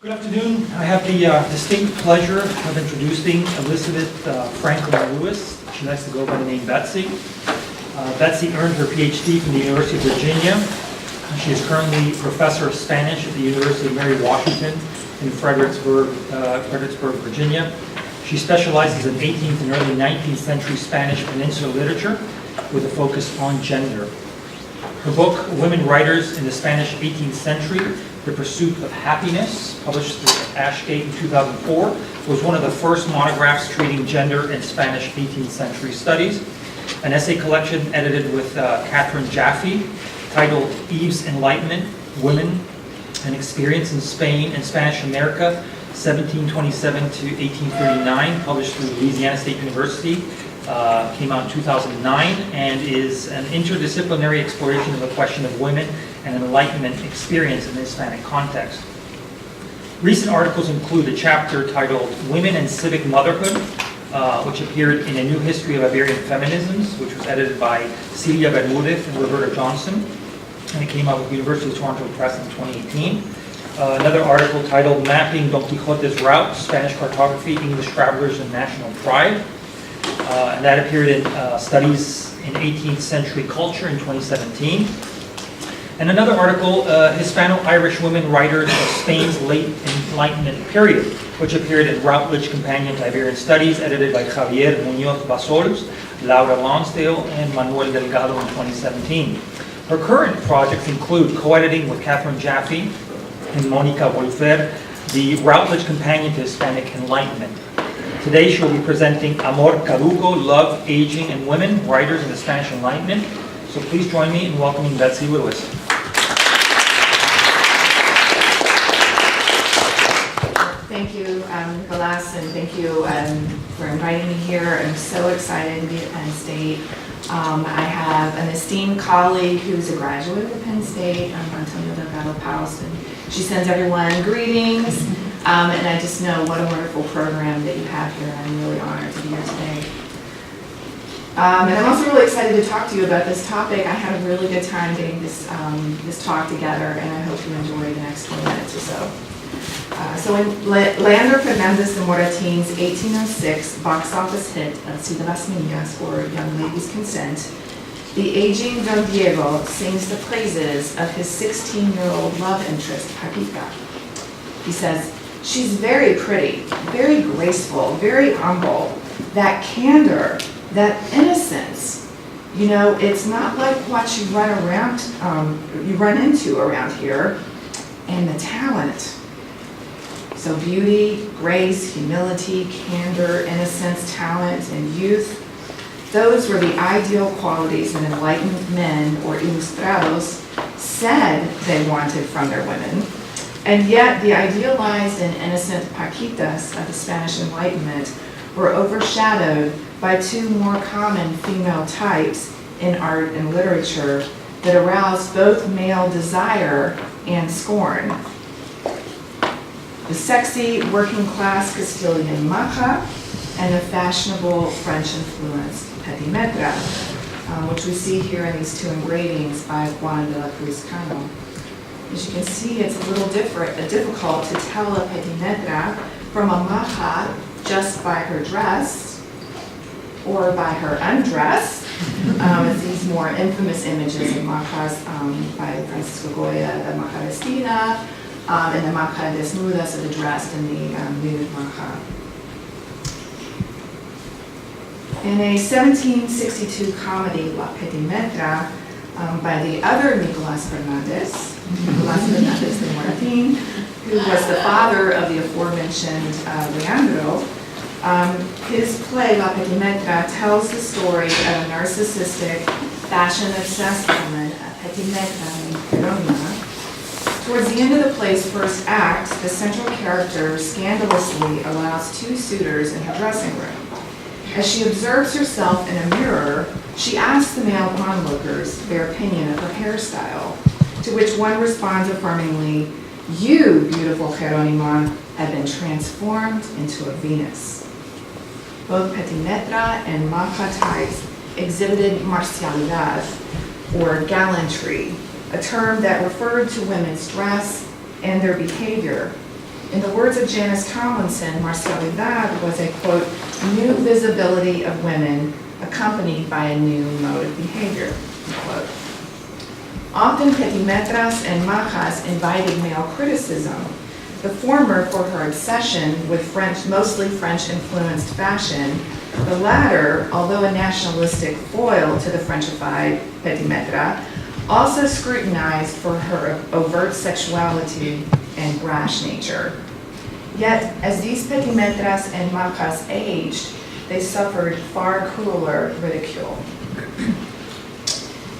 Good afternoon. I have the distinct pleasure of introducing Elizabeth Franklin Lewis. She likes to go by the name Betsy. Betsy earned her PhD from the University of Virginia. She is currently professor of Spanish at the University of Mary Washington in Fredericksburg, Virginia. She specializes in 18th and early 19th century Spanish Peninsular literature with a focus on gender. Her book, Women Writers in the Spanish 18th Century, The Pursuit of Happiness, published at Ashgate in 2004, was one of the first monographs treating gender in Spanish 18th century studies. An essay collection edited with Catherine Jaffe, titled Eve's Enlightenment, Women and Experience in Spain and Spanish America, 1727 to 1839, published through Louisiana State University, came out in 2009, and is an interdisciplinary exploration of the question of women and Enlightenment experience in the Hispanic context. Recent articles include a chapter titled Women and Civic Motherhood, which appeared in A New History of Iberian Feminisms, which was edited by Celia Bermudez and Roberta Johnson, and it came out with University of Toronto Press in 2018. Another article titled Mapping Don Quixote's Route, Spanish Cartography, English Travelers and National Pride, and that appeared in Studies in 18th Century Culture in 2017. And another article, Hispano-Irish Women Writers of Spain's Late Enlightenment Period, which appeared in Routledge Companion to Iberian Studies, edited by Javier Muñoz Basols, Laura Lonsdale, and Manuel Delgado in 2017. Her current projects include co-editing with Catherine Jaffe and Monica Wolfer, the Routledge Companion to Hispanic Enlightenment. Today she will be presenting Amor, Caduco, Love, Aging, and Women, Writers in the Spanish Enlightenment. So please join me in welcoming Betsy Lewis. Thank you, Nicolas, and thank you for inviting me here. I'm so excited to be at Penn State. I have an esteemed colleague who's a graduate of Penn State, Antonio Delgado Paus, and she sends everyone greetings. And I just know what a wonderful program that you have here. I'm really honored to be here today. And I'm also really excited to talk to you about this topic. I had a really good time getting this talk together, and I hope you enjoy the next 20 minutes or so. So in Leandro Fernandez de Moratin's 1806 box office hit of Si de las Niñas, or Young Lady's Consent, the aging Don Diego sings the praises of his 16-year-old love interest, Paquita. He says, "She's very pretty, very graceful, very humble. That candor, that innocence, you know, it's not like what you run into around here. And the talent. So beauty, grace, humility, candor, innocence, talent, and youth, those were the ideal qualities that enlightened men, or ilustrados, said they wanted from their women. And yet the idealized and innocent Paquitas of the Spanish Enlightenment were overshadowed by two more common female types in art and literature that aroused both male desire and scorn. The sexy working-class Castilian maja and the fashionable French-influenced petimetre, which we see here in these two engravings by Juan de la Cruz Cano. As you can see, it's a little difficult to tell a petimetre from a maja just by her dress or by her undress. It's these more infamous images of majas by Francisco Goya, the maja vestina, and the maja desnuda, so the dressed and the nude maja. In a 1762 comedy, La Petimetre, by the other Nicolas Fernandez de Moratin, who was the father of the aforementioned Leandro, his play, La Petimetre, tells the story of a narcissistic, fashion-obsessed woman, a petimetre named Perona. Towards the end of the play's first act, the central character scandalously allows two suitors in her dressing room. As she observes herself in a mirror, she asks the male onlookers their opinion of her hairstyle, to which one responds affirmingly, "You, beautiful Jerónima, have been transformed into a Venus." Both petimetre and maja types exhibited marcialidad, or gallantry, a term that referred to women's dress and their behavior. In the words of Janice Tomlinson, marcialidad was a, quote, new visibility of women accompanied by a new mode of behavior, unquote. Often petimetras and majas invited male criticism, the former for her obsession with mostly French-influenced fashion, the latter, although a nationalistic foil to the Frenchified petimetra, also scrutinized for her overt sexuality and brash nature. Yet, as these petimetras and majas aged, they suffered far crueler ridicule.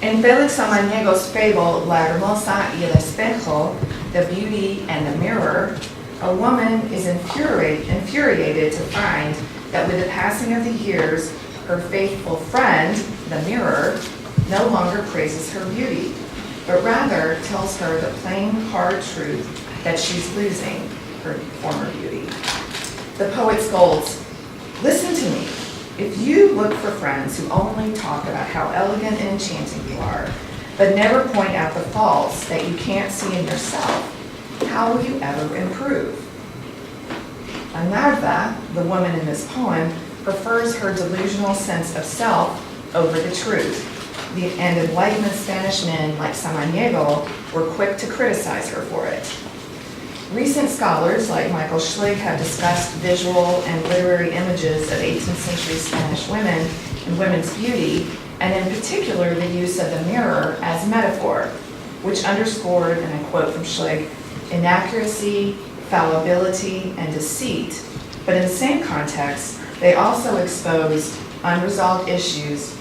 In Felix Samaniego's fable, La Hermosa y el Espejo, The Beauty and the Mirror, a woman is infuriated to find that with the passing of the years, her faithful friend, the mirror, no longer praises her beauty, but rather tells her the plain, hard truth that she's losing her former beauty. The poet scolds, "Listen to me. If you look for friends who only talk about how elegant and enchanting you are, but never point out the faults that you can't see in yourself, how will you ever improve?" Narva, the woman in this poem, prefers her delusional sense of self over the truth. And Enlightenment Spanish men like Samaniego were quick to criticize her for it. Recent scholars like Michael Schlig have discussed visual and literary images of 18th century Spanish women and women's beauty, and in particular the use of the mirror as metaphor, which underscored, and I quote from Schlig, inaccuracy, fallibility, and deceit, but in the same context, they also exposed unresolved issues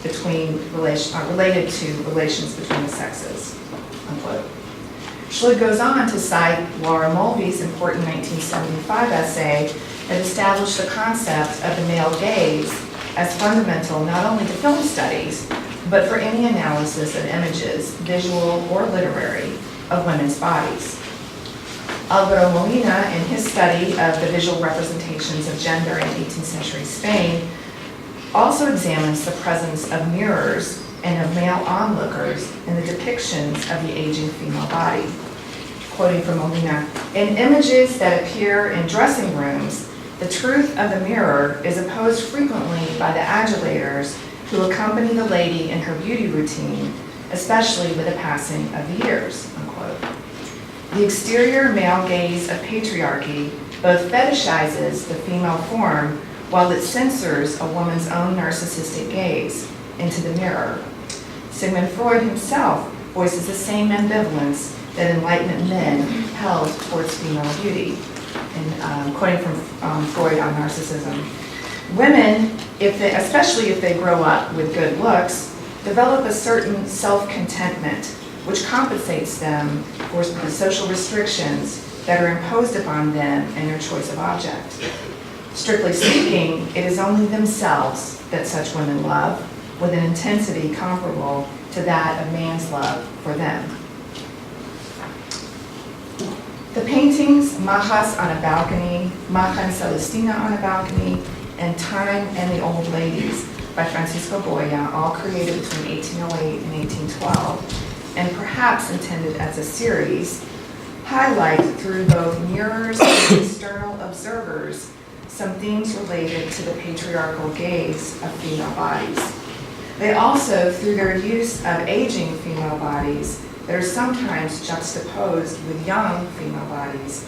related to relations between the sexes, unquote. Schlig goes on to cite Laura Mulvey's important 1975 essay that established the concept of the male gaze as fundamental not only to film studies, but for any analysis of images, visual or literary, of women's bodies. Alvaro Molina, in his study of the visual representations of gender in 18th century Spain, also examines the presence of mirrors and of male onlookers in the depictions of the aging female body. Quoting from Molina, "In images that appear in dressing rooms, the truth of the mirror is opposed frequently by the adulators who accompany the lady in her beauty routine, especially with the passing of the years," unquote. The exterior male gaze of patriarchy both fetishizes the female form while it censors a woman's own narcissistic gaze into the mirror. Sigmund Freud himself voices the same ambivalence that Enlightenment men held towards female beauty. And quoting from Freud on narcissism, women, especially if they grow up with good looks, develop a certain self-contentment which compensates them for the social restrictions that are imposed upon them in their choice of object. Strictly speaking, it is only themselves that such women love, with an intensity comparable to that of man's love for them. The paintings Majas on a Balcony, Maja and Celestina on a Balcony, and Time and the Old Ladies by Francisco Goya, all created between 1808 and 1812, and perhaps intended as a series, highlight through both mirrors and external observers some themes related to the patriarchal gaze of female bodies. They also, through their use of aging female bodies that are sometimes juxtaposed with young female bodies,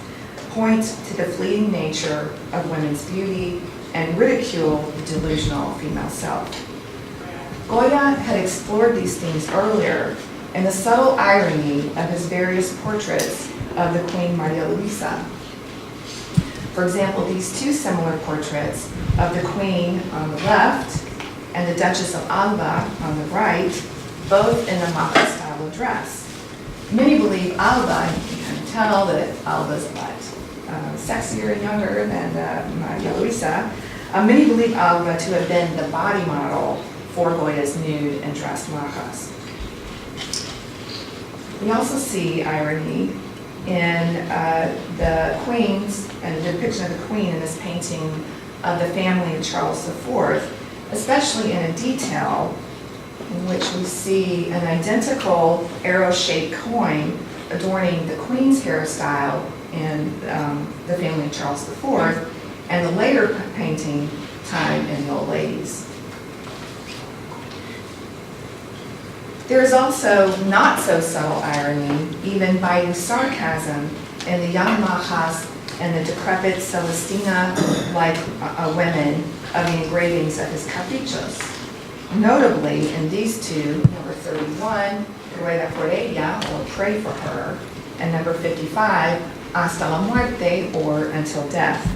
point to the fleeting nature of women's beauty and ridicule the delusional female self. Goya had explored these themes earlier in the subtle irony of his various portraits of the Queen Maria Luisa. For example, these two similar portraits of the Queen on the left and the Duchess of Alba on the right, both in the Maja style of dress. Many believe Alba, you can tell that Alba's a lot sexier and younger than Maria Luisa. Many believe Alba to have been the body model for Goya's nude and dressed Majas. We also see irony in the Queen's, and the depiction of the Queen in this painting of the family of Charles IV, especially in a detail in which we see an identical arrow-shaped coin adorning the Queen's hairstyle in the family of Charles IV, and the later painting time in the old ladies. There is also not so subtle irony, even biting sarcasm, in the young Majas and the decrepit Celestina-like women of the engravings of his caprichos. Notably, in these two, number 31, Ruega por ella, or Pray for her, and number 55, Hasta la muerte, or Until death.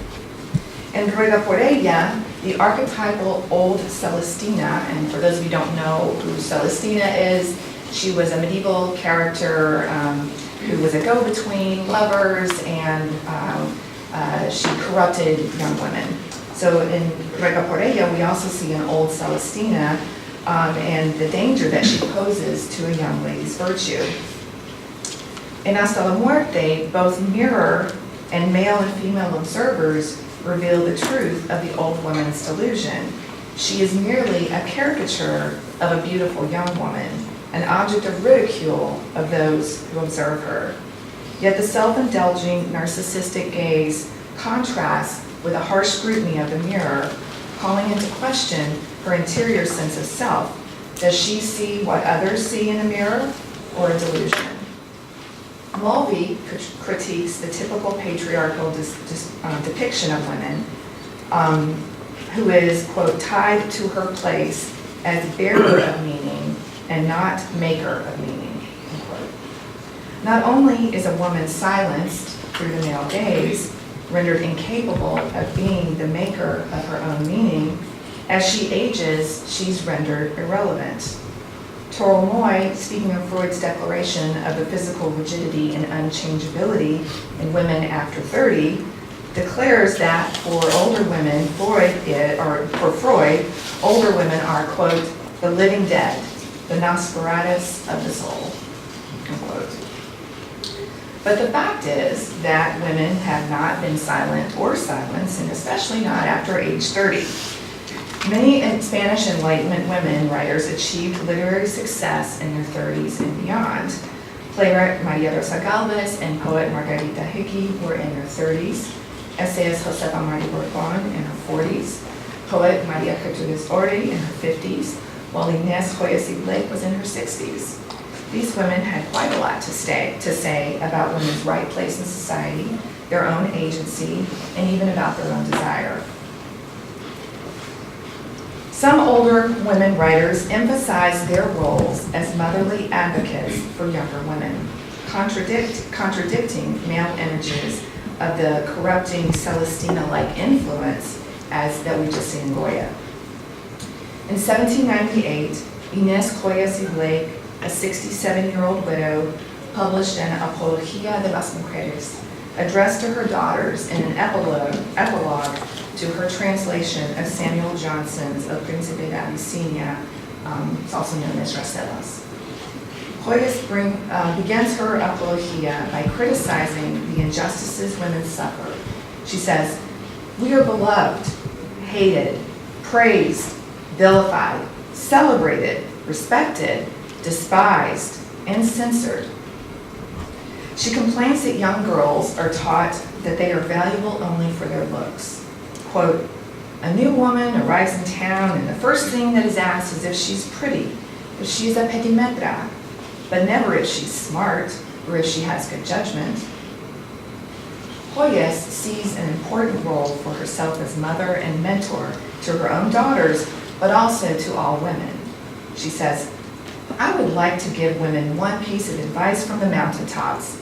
In Ruega por ella, the archetypal old Celestina, and for those of you who don't know who Celestina is, she was a medieval character who was a go-between lovers, and she corrupted young women. So in Ruega por ella, we also see an old Celestina and the danger that she poses to a young lady's virtue. In Hasta la muerte, both mirror and male and female observers reveal the truth of the old woman's delusion. She is merely a caricature of a beautiful young woman, an object of ridicule of those who observe her. Yet the self-indulging, narcissistic gaze contrasts with a harsh scrutiny of the mirror, calling into question her interior sense of self. Does she see what others see in a mirror, or a delusion? Mulvey critiques the typical patriarchal depiction of women, who is, quote, tied to her place as bearer of meaning and not maker of meaning, unquote. Not only is a woman silenced through the male gaze, rendered incapable of being the maker of her own meaning, as she ages, she's rendered irrelevant. Toromoy, speaking of Freud's declaration of the physical rigidity and unchangeability in women after 30, declares that for older women, for Freud, older women are, quote, the living dead, the Nosferatus of the soul, unquote. But the fact is that women have not been silent or silenced, and especially not after age 30. Many Spanish Enlightenment women writers achieved literary success in their 30s and beyond. Playwright Maria Rosa Galvez and poet Margarita Hickey were in their 30s. Essayist Josefa Mari Borbon in her 40s. Poet Maria Gertrudis Orri in her 50s, while Inés Joyas y Blake was in her 60s. These women had quite a lot to say about women's right place in society, their own agency, and even about their own desire. Some older women writers emphasize their roles as motherly advocates for younger women, contradicting male images of the corrupting Celestina-like influence that we just seen in Goya. In 1798, Inés Joyas y Blake, a 67-year-old widow, published an Apología de las Mujeres, addressed to her daughters in an epilogue to her translation of Samuel Johnson's El Príncipe de Abyssinia, it's also known as Racelas. Joyas begins her apologia by criticizing the injustices women suffer. She says, "We are beloved, hated, praised, vilified, celebrated, respected, despised, and censored." She complains that young girls are taught that they are valuable only for their looks. Quote, "A new woman arrives in town and the first thing that is asked is if she's pretty, if she's a petimetra, but never if she's smart or if she has good judgment." Joyas sees an important role for herself as mother and mentor to her own daughters, but also to all women. She says, "I would like to give women one piece of advice from the mountaintops.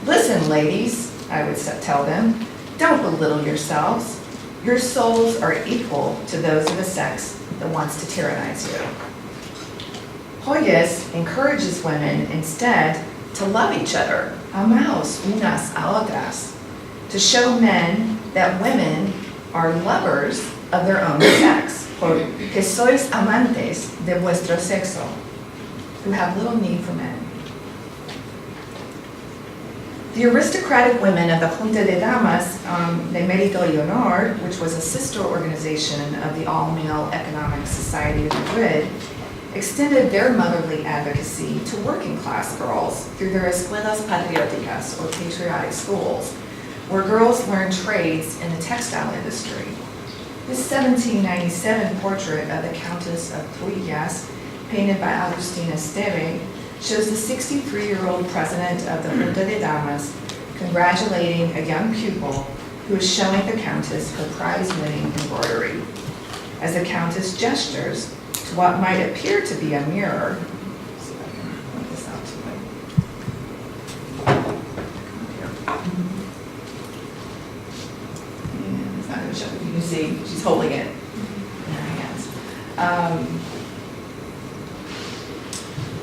Listen, ladies," I would tell them, "don't belittle yourselves. Your souls are equal to those of a sex that wants to tyrannize you." Joyas encourages women instead to love each other, amaos unas a otras, to show men that women are lovers of their own sex, quote, "que sois amantes de vuestro sexo," who have little need for men. The aristocratic women of the Junta de Damas de Mérito y Honor, which was a sister organization of the all-male Economic Society of Madrid, extended their motherly advocacy to working class girls through their escuelas patrióticas, or patriotic schools, where girls learn trades in the textile industry. This 1797 portrait of the Countess of Puillas, painted by Agustina Esteve, shows the 63-year-old president of the Junta de Damas congratulating a young pupil who is showing the Countess her prize-winning embroidery. As the Countess gestures to what might appear to be a mirror, let's see if I can point this out to you. Yeah, it's not going to show. You can see she's holding it in her hands.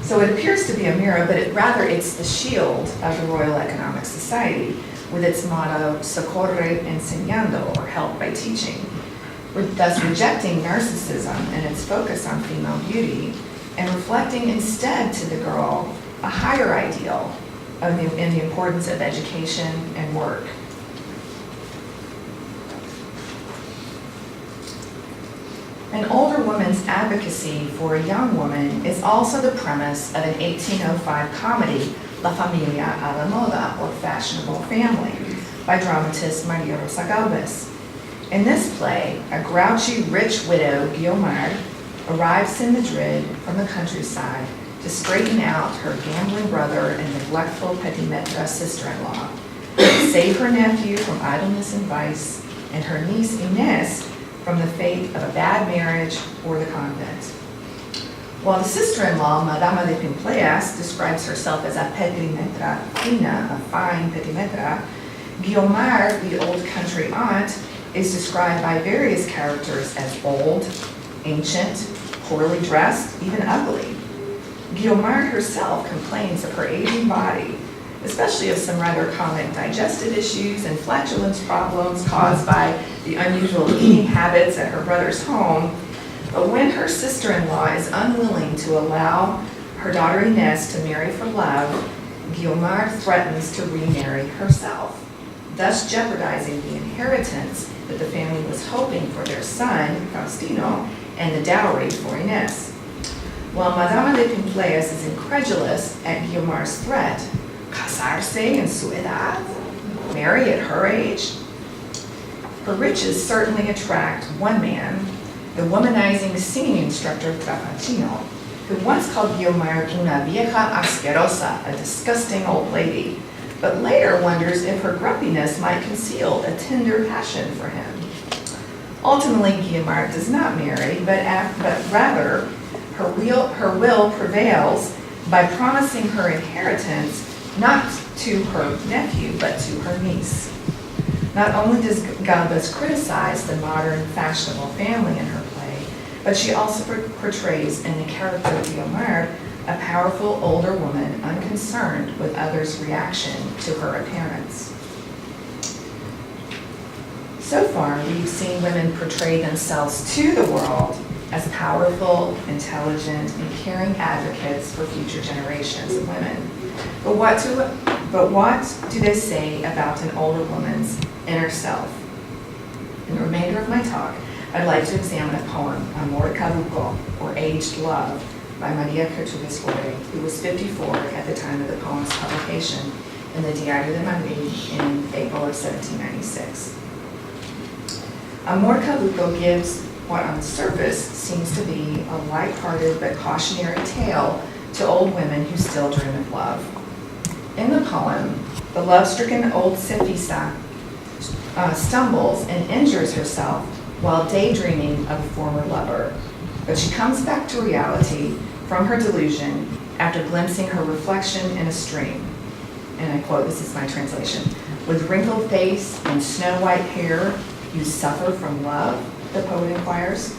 So it appears to be a mirror, but rather it's the shield of the Royal Economic Society with its motto, Socorre enseñando, or help by teaching, thus rejecting narcissism and its focus on female beauty and reflecting instead to the girl a higher ideal in the importance of education and work. An older woman's advocacy for a young woman is also the premise of an 1805 comedy, La Familia a la Moda, or Fashionable Family, by dramatist Maria Rosa Galvez. In this play, a grouchy rich widow, Guiomar, arrives in Madrid from the countryside to straighten out her gambling brother and neglectful Petimetra sister-in-law, save her nephew from idleness and vice, and her niece Inés from the fate of a bad marriage or the convent. While the sister-in-law, Madama de Pimpleas, describes herself as a petimetra fina, a fine petimetra, Guiomar, the old country aunt, is described by various characters as old, ancient, poorly dressed, even ugly. Guiomar herself complains of her aging body, especially of some rather comic digestive issues and flatulence problems caused by the unusual eating habits at her brother's home. But when her sister-in-law is unwilling to allow her daughter Inés to marry for love, Guiomar threatens to remarry herself, thus jeopardizing the inheritance that the family was hoping for their son, Faustino, and the dowry for Inés. While Madama de Pimpleas is incredulous at Guiomar's threat, casarse en su edad, marry at her age, her riches certainly attract one man, the womanizing singing instructor Trapacino, who once called Guiomar una vieja asquerosa, a disgusting old lady, but later wonders if her grumpiness might conceal a tender passion for him. Ultimately, Guiomar does not marry, but rather her will prevails by promising her inheritance not to her nephew, but to her niece. Not only does Galvez criticize the modern fashionable family in her play, but she also portrays in the character of Guiomar a powerful older woman unconcerned with others' reaction to her appearance. So far, we've seen women portray themselves to the world as powerful, intelligent, and caring advocates for future generations of women. But what do they say about an older woman's inner self? In the remainder of my talk, I'd like to examine a poem, Amor, caduco, or Aged Love, by Maria Gertrudis Gore, who was 54 at the time of the poem's publication in the Diario de Madrid in April of 1796. Amor caduco gives what on the surface seems to be a light-hearted but cautionary tale to old women who still dream of love. In the poem, the love-stricken old Sefisa stumbles and injures herself while daydreaming of a former lover, but she comes back to reality from her delusion after glimpsing her reflection in a stream. And I quote, this is my translation, "With wrinkled face and snow-white hair, you suffer from love?" the poet inquires.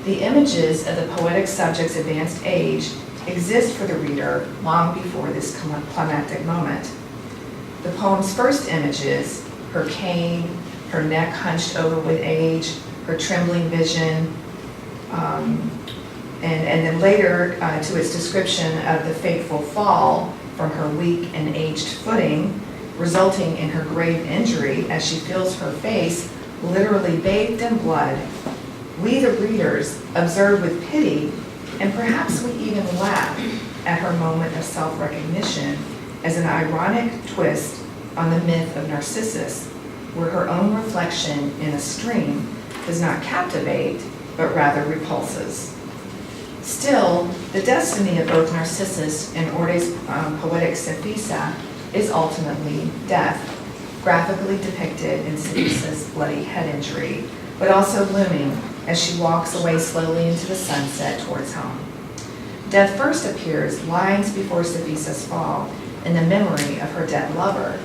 The images of the poetic subject's advanced age exist for the reader long before this climactic moment. The poem's first images, her cane, her neck hunched over with age, her trembling vision, and then later to its description of the fateful fall from her weak and aged footing, resulting in her grave injury as she feels her face literally bathed in blood. We, the readers, observe with pity, and perhaps we even laugh at her moment of self-recognition as an ironic twist on the myth of Narcissus, where her own reflection in a stream does not captivate, but rather repulses. Still, the destiny of both Narcissus and Orde's poetic Cepisa is ultimately death, graphically depicted in Cephisa's bloody head injury, but also looming as she walks away slowly into the sunset towards home. Death first appears lines before Cephisa's fall in the memory of her dead lover.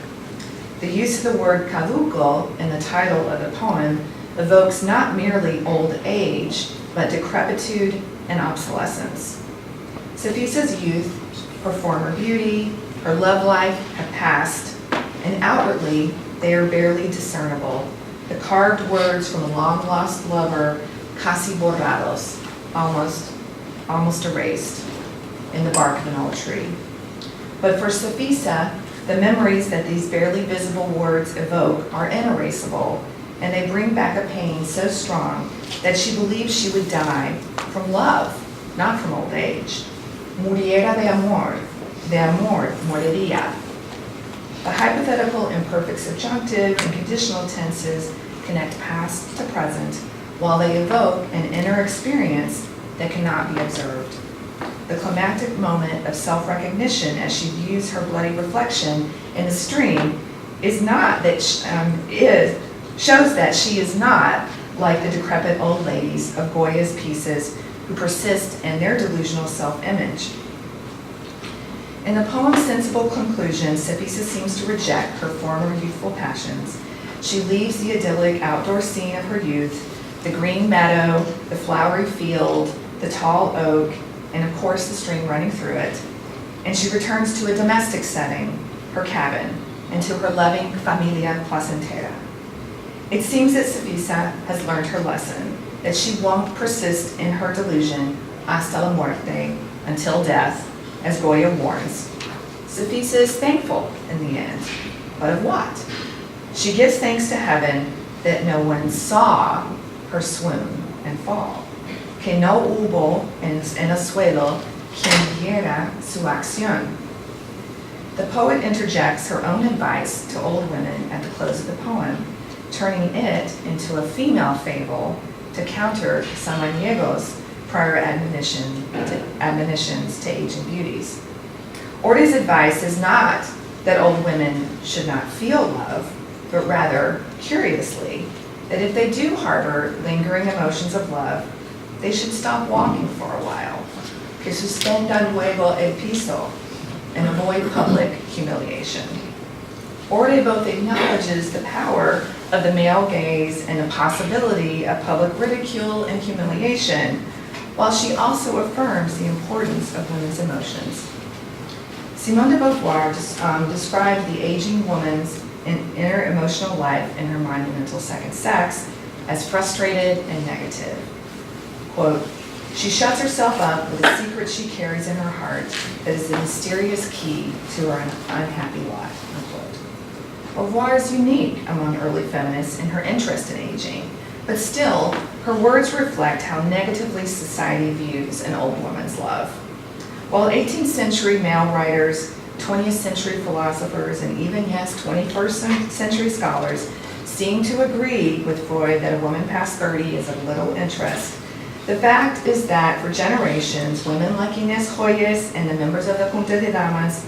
The use of the word caduco in the title of the poem evokes not merely old age, but decrepitude and obsolescence. Cephisa's youth, her former beauty, her love life have passed, and outwardly they are barely discernible. The carved words from a long-lost lover, casi borrados, almost erased in the bark of an old tree. But for Cepisa, the memories that these barely visible words evoke are inerasable, and they bring back a pain so strong that she believes she would die from love, not from old age. Muriera de amor moriría. The hypothetical imperfect subjunctive and conditional tenses connect past to present, while they evoke an inner experience that cannot be observed. The climactic moment of self-recognition as she views her bloody reflection in the stream is not that shows that she is not like the decrepit old ladies of Goya's pieces who persist in their delusional self-image. In the poem's sensible conclusion, Cepisa seems to reject her former youthful passions. She leaves the idyllic outdoor scene of her youth, the green meadow, the flowery field, the tall oak, and of course the stream running through it, and she returns to a domestic setting, her cabin, and to her loving familia placentera. It seems that Cepisa has learned her lesson, that she won't persist in her delusion hasta la muerte, until death, as Goya warns. Cepisa is thankful in the end, but of what? She gives thanks to heaven that no one saw her swoon and fall. Que no hubo en el suelo quien viera su acción. The poet interjects her own advice to old women at the close of the poem, turning it into a female fable to counter Samaniego's prior admonitions to aging beauties. Orde's advice is not that old women should not feel love, but rather, curiously, that if they do harbor lingering emotions of love, they should stop walking for a while, que suspendan luego el piso, and avoid public humiliation. Orde both acknowledges the power of the male gaze and the possibility of public ridicule and humiliation, while she also affirms the importance of women's emotions. Simone de Beauvoir described the aging woman's inner emotional life in her monumental Second Sex as frustrated and negative. Quote, she shuts herself up with a secret she carries in her heart that is the mysterious key to her unhappy lot, unquote. Beauvoir is unique among early feminists in her interest in aging, but still, her words reflect how negatively society views an old woman's love. While 18th century male writers, 20th century philosophers, and even, yes, 21st century scholars seem to agree with Freud that a woman past 30 is of little interest, the fact is that for generations, women like Inés Joyes and the members of the Junta de Damas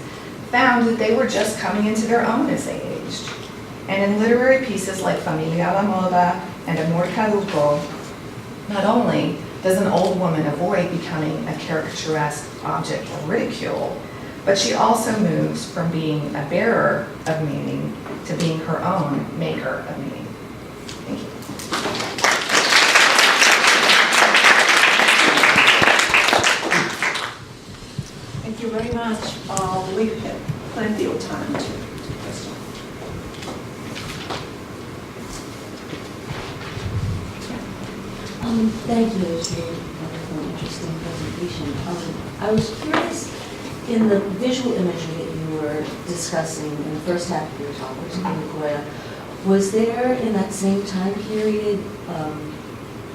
found that they were just coming into their own as they aged. And in literary pieces like Familia a la Moda and Amor Caduco, not only does an old woman avoid becoming a caricaturesque object of ridicule, but she also moves from being a bearer of meaning to being her own maker of meaning. Thank you. Thank you very much. We have plenty of time to question. Thank you. It was a wonderful, interesting presentation. I was curious, in the visual imagery that you were discussing in the first half of your talk, which is in Goya, was there in that same time period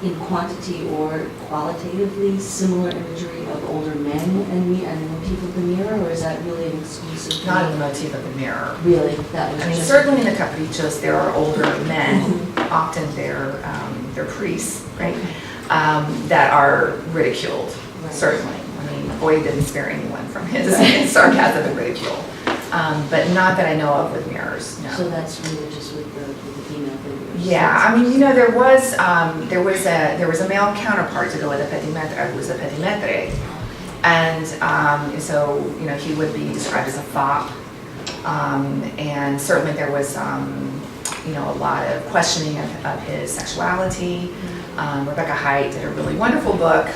in quantity or qualitatively similar imagery of older men and the motif of the mirror, or is that really an exclusive? Not in the motif of the mirror. Really, that was I mean, just... certainly in the caprichos, there are older men, often they're priests, right? That are ridiculed, Right. certainly. I mean, Boyd didn't spare anyone from his sarcasm and ridicule. But not that I know of with mirrors, no. So that's really just with the female figures? Yeah, I mean, you know, there was a male counterpart to go with a petimetre, who was a petimetre. And so, you know, he would be described as a fop. And certainly there was, you know, a lot of questioning of his sexuality. Rebecca Haidt did a really wonderful book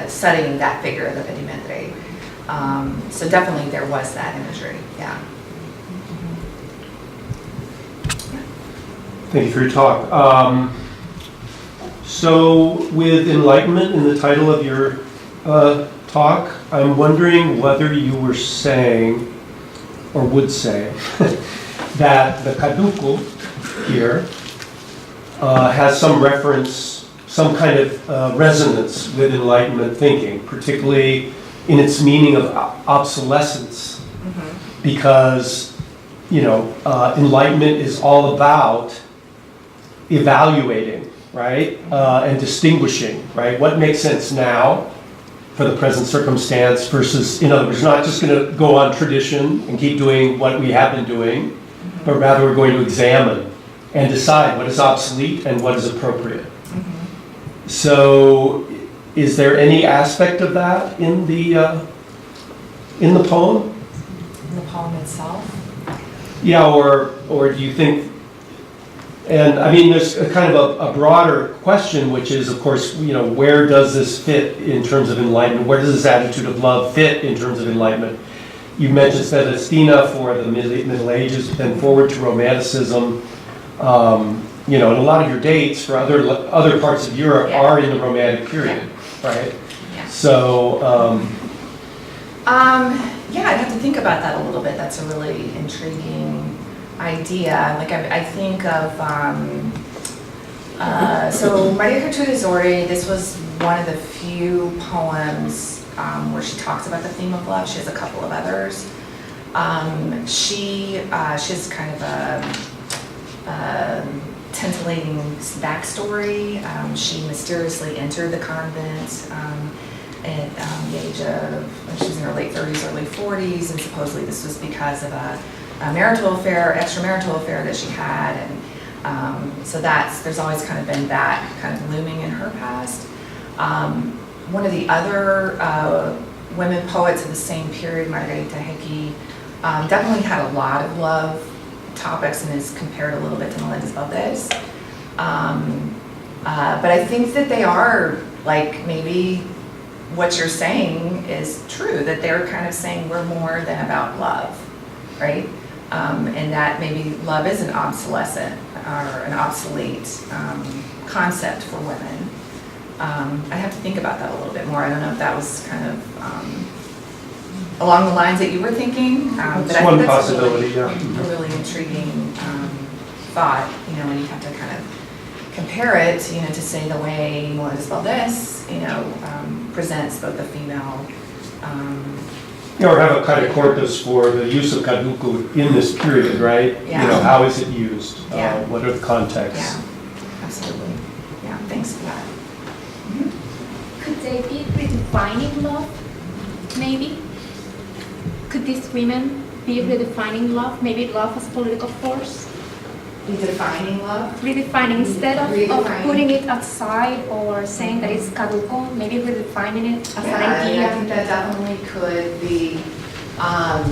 studying that figure, the petimetre. So definitely there was that imagery, yeah. Thank you for your talk. So with Enlightenment in the title of your talk, I'm wondering whether you were saying, or would say, that the caduco here has some reference, some kind of resonance with Enlightenment thinking, particularly in its meaning of obsolescence, because, you know, Enlightenment is all about evaluating, right, and distinguishing, right, what makes sense now for the present circumstance versus, in other words, not just going to go on tradition and keep doing what we have been doing, but rather we're going to examine and decide what is obsolete and what is appropriate. So, is there any aspect of that in the poem? In the poem itself? Yeah, or do you think? And I mean, there's a kind of a broader question, which is, of course, you know, where does this fit in terms of enlightenment? Where does this attitude of love fit in terms of enlightenment? You mentioned Celestina for the Middle Ages, then forward to Romanticism. You know, and a lot of your dates for other parts of Europe are in the Romantic period, right? Yeah. So. Yeah, I'd have to think about that a little bit. That's a really intriguing idea. Like I think of, so Maria Gertrudis Orri, this was one of the few poems where she talks about the theme of love. She has a couple of others. She has kind of a titillating backstory. She mysteriously entered the convent at the age of, when she was in her late 30s, early 40s, and supposedly this was because of a marital affair, extramarital affair that she had, and so there's always kind of been that kind of looming in her past. One of the other women poets of the same period, Margarita Hickey, definitely had a lot of love topics and is compared a little bit to Melendez Valdez. But I think that they are, like, maybe what you're saying is true, that they're kind of saying we're more than about love, right? And that maybe love is an obsolescent or an obsolete concept for women. I'd have to think about that a little bit more. I don't know if that was kind of along the lines that you were thinking. But I think one that's possibility, a really intriguing thought, you know, when you have to kind of compare it, you know, to say the way Melendez Valdez, you know, presents both the female. Or have a kind of corpus for the use of caduco in this period, right? Yeah. You know, how is it used? Yeah. What are the contexts? Yeah, absolutely. Yeah, thanks for that. Could they be redefining love, maybe? Could these women be redefining love? Maybe love as a political force? Redefining love? Redefining, instead of Redefining. putting it aside or saying that it's caduco, maybe redefining it as an idea. I think that definitely could be. I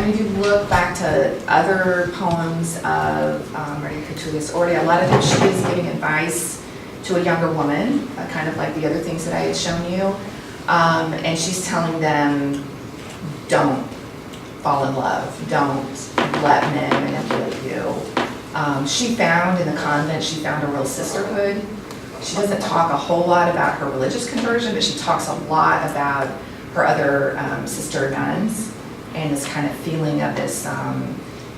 mean, if you look back to other poems of Maria Gertrudis Orri, a lot of them she is giving advice to a younger woman, kind of like the other things that I had shown you. And she's telling them, don't fall in love, don't let men manipulate you. She found in the convent, she found a real sisterhood. She doesn't talk a whole lot about her religious conversion, but she talks a lot about her other sister nuns and this kind of feeling of this,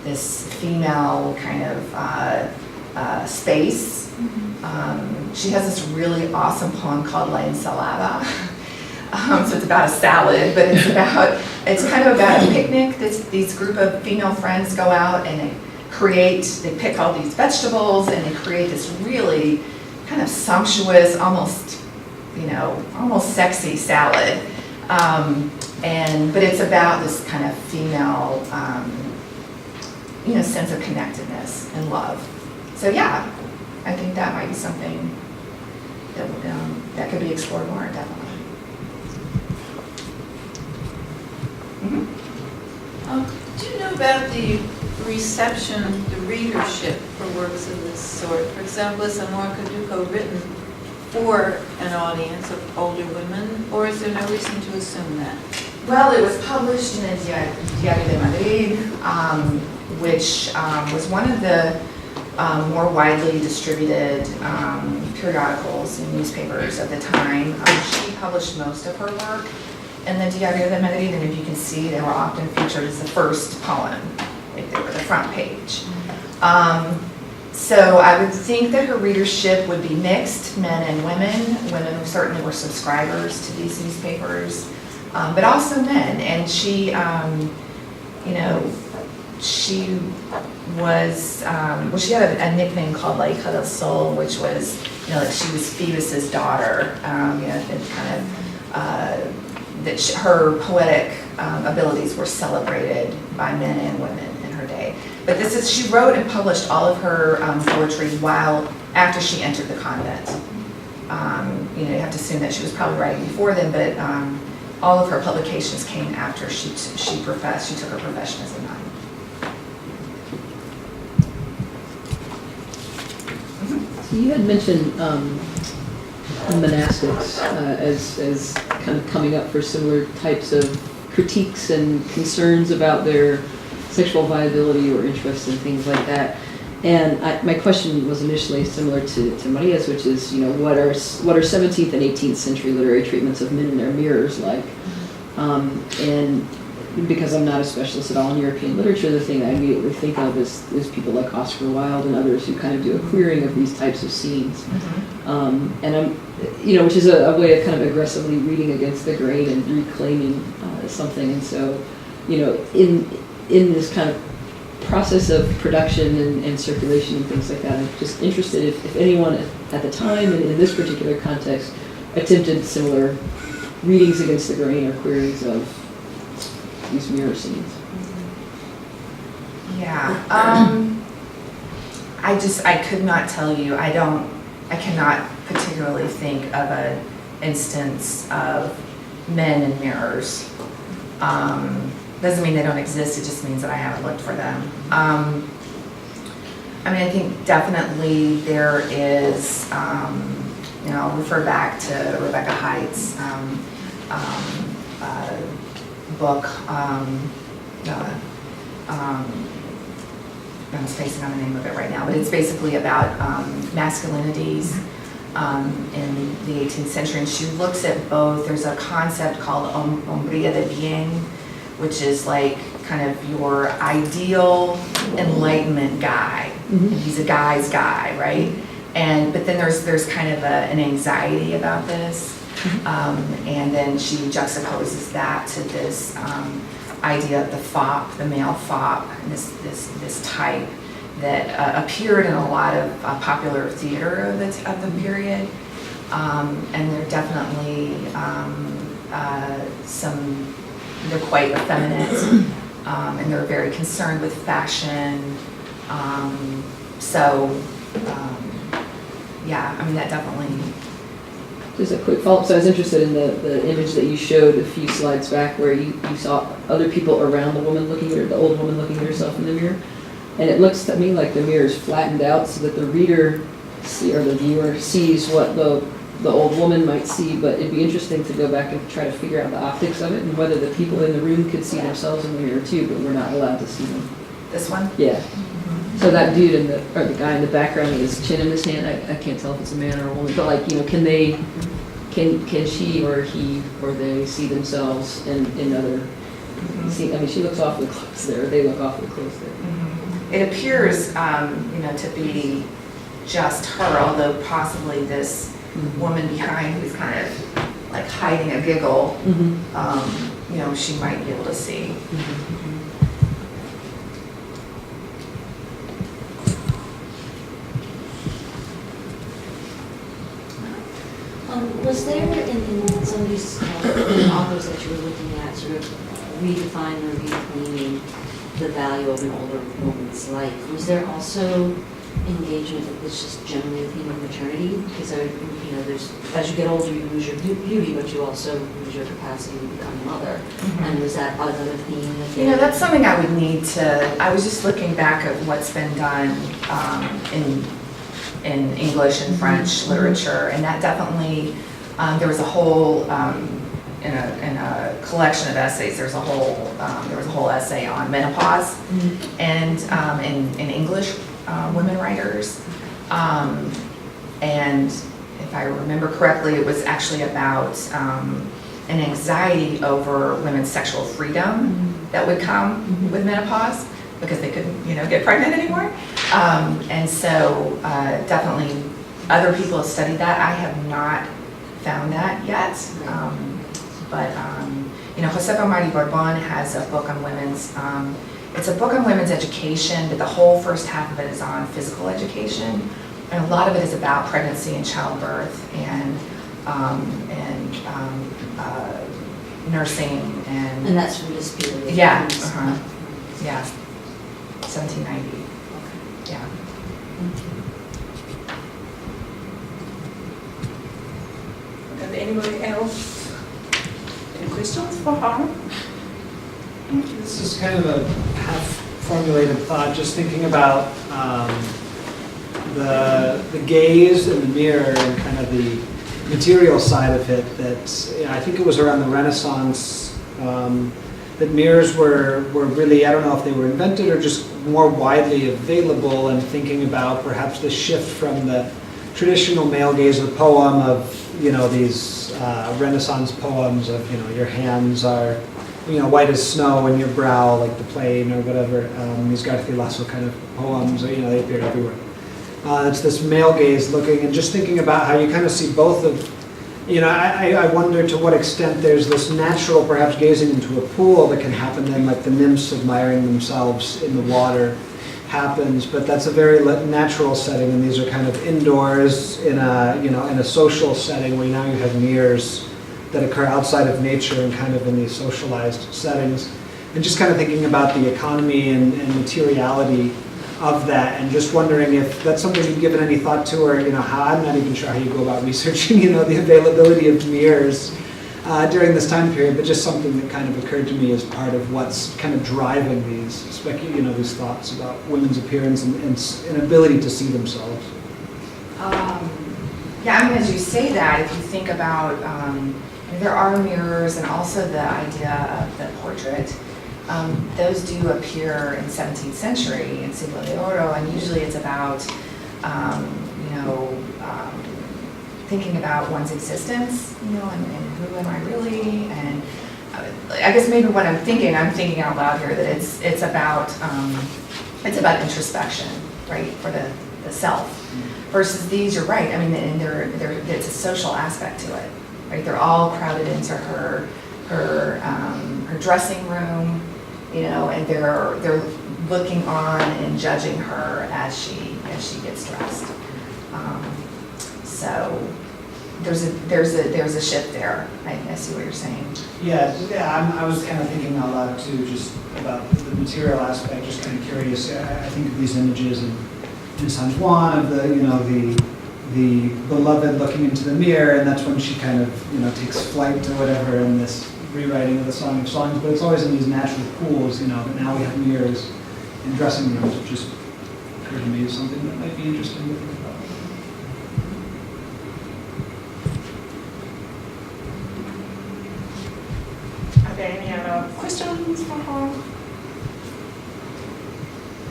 this female kind of space. She has this really awesome poem called La Ensalada. So it's about a salad, but it's kind of about a picnic. These group of female friends go out and they pick all these vegetables and they create this really kind of sumptuous, almost sexy salad. But it's about this kind of female, sense of connectedness and love. So yeah, I think that might be something that could be explored more, definitely. Do you know about the reception, the readership for works of this sort? For example, is Amor caduco written for an audience of older women, or is there no reason to assume that? Well, it was published in the Diario de Madrid, which was one of the more widely distributed periodicals and newspapers at the time. She published most of her work in the Diario de Madrid, and if you can see, they were often featured as the first poem, like they were the front page. So I would think that her readership would be mixed, men and women. Women certainly were subscribers to these newspapers, but also men. And she, she was, she had a nickname called La Hija del Sol, which was, like she was Phoebus's daughter, and kind of, her poetic abilities were celebrated by men and women in her day. But she wrote and published all of her poetry after she entered the convent. You have to assume that she was probably writing before then, but all of her publications came after she took her profession as a nun. So you had mentioned monastics as kind of coming up for similar types of critiques and concerns about their sexual viability or interest in things like that. And my question was initially similar to Maria's, which is, what are 17th and 18th century literary treatments of men in their mirrors like? And because I'm not a specialist at all in European literature, the thing I immediately think of is people like Oscar Wilde and others who kind of do a queering of these types of scenes. And I'm, which is a way of kind of aggressively reading against the grain and reclaiming something. And so, in this kind of process of production and circulation and things like that, I'm just interested if anyone at the time and in this particular context attempted similar readings against the grain or queries of these mirror scenes. Yeah, I could not tell you. I cannot particularly think of an instance of men in mirrors. Doesn't mean they don't exist, it just means that I haven't looked for them. I mean, I think definitely there is, I'll refer back to Rebecca Height's book, I'm spacing on the name of it right now, but it's basically about masculinities in the 18th century, and she looks at both. There's a concept called hombría de bien, which is like kind of your ideal Enlightenment guy. And he's a guy's guy, right? But then there's kind of an anxiety about this. And then she juxtaposes that to this idea of the fop, the male fop, and this type that appeared in a lot of popular theater of the period. And they're definitely they're quite effeminate, and they're very concerned with fashion. Yeah, I mean, that definitely. Just a quick follow-up. So I was interested in the image that you showed a few slides back where you saw other people around the woman looking at her, the old woman looking at herself in the mirror. And it looks to me like the mirror is flattened out so that the reader or the viewer sees what the old woman might see, but it'd be interesting to go back and try to figure out the optics of it and whether the people in the room could see themselves in the mirror too, but we're not allowed to see them. This one? Yeah. So that dude or the guy in the background with his chin in his hand, I can't tell if it's a man or a woman, but like, can she or he or they see themselves in other, see, I mean, she looks awfully close there, they look awfully close there. It appears, to be just her, although possibly this woman behind who's kind of like hiding a giggle, you know, she might be able to see. Was there in some of these authors that you were looking at sort of redefining or reclaiming the value of an older woman's life, was there also engagement that was just generally a theme of maternity? Because you know, there's, as you get older, you lose your beauty, but you also lose your capacity to become a mother. And was that another theme? That You know, that's something I would need to, I was just looking back at what's been done in English and French literature, and that definitely, there was a whole, in a collection of essays, there was a whole essay on menopause, and in English women writers, and if I remember correctly, it was actually about an anxiety over women's sexual freedom that would come with menopause, because they couldn't, you know, get pregnant anymore. And so definitely other people have studied that. I have not found that yet. But you know, Josefa Mari Barbon has a book on women's, it's a book on women's education, but the whole first half of it is on physical education. And a lot of it is about pregnancy and childbirth and nursing and... And that's from this period? Yeah, yeah, 1790, yeah. Okay, anybody else? Any questions for her? This is kind of a half-formulated thought, just thinking about the gaze and the mirror and kind of the material side of it. That, you know, I think it was around the Renaissance that mirrors were really, I don't know if they were invented or just more widely available, and thinking about perhaps the shift from the traditional male gaze of the poem of, you know, these Renaissance poems of, you know, your hands are, you know, white as snow and your brow like the plain or whatever, these Garcilaso kind of poems, or, you know, they appear everywhere. It's this male gaze looking and just thinking about how you kind of see both of, you know, I wonder to what extent there's this natural perhaps gazing into a pool that can happen then, like the nymphs admiring themselves in the water happens, but that's a very natural setting, and these are kind of indoors in a, you know, in a social setting where now you have mirrors that occur outside of nature and kind of in these socialized settings. And just kind of thinking about the economy and materiality of that, and just wondering if that's something you've given any thought to, or, you know, how, I'm not even sure how you go about researching, you know, the availability of mirrors during this time period, but just something that kind of occurred to me as part of what's kind of driving these, you know, these thoughts about women's appearance and ability to see themselves. Yeah, I mean, as you say that, if you think about, there are mirrors, and also the idea of the portrait. Those do appear in 17th century in Siglo de Oro, and usually it's about, you know, thinking about one's existence, you know, and who am I really, and I guess maybe what I'm thinking out loud here, that it's about introspection, right, for the self, versus these, you're right, I mean, and it's a social aspect to it, right, they're all crowded into her dressing room, you know, and they're looking on and judging her as she gets dressed. So there's a shift there. I see what you're saying. Yeah. I was kind of thinking out loud too, just about the material aspect. Just kind of curious. I think of these images in San Juan of the, you know, the beloved looking into the mirror, and that's when she kind of, you know, takes flight or whatever in this rewriting of the Song of Songs, but it's always in these natural pools, you know, but now we have mirrors in dressing rooms, which just occurred to me as something that might be interesting to think about. Are there any other questions for her?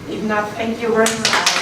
If not, thank you very much.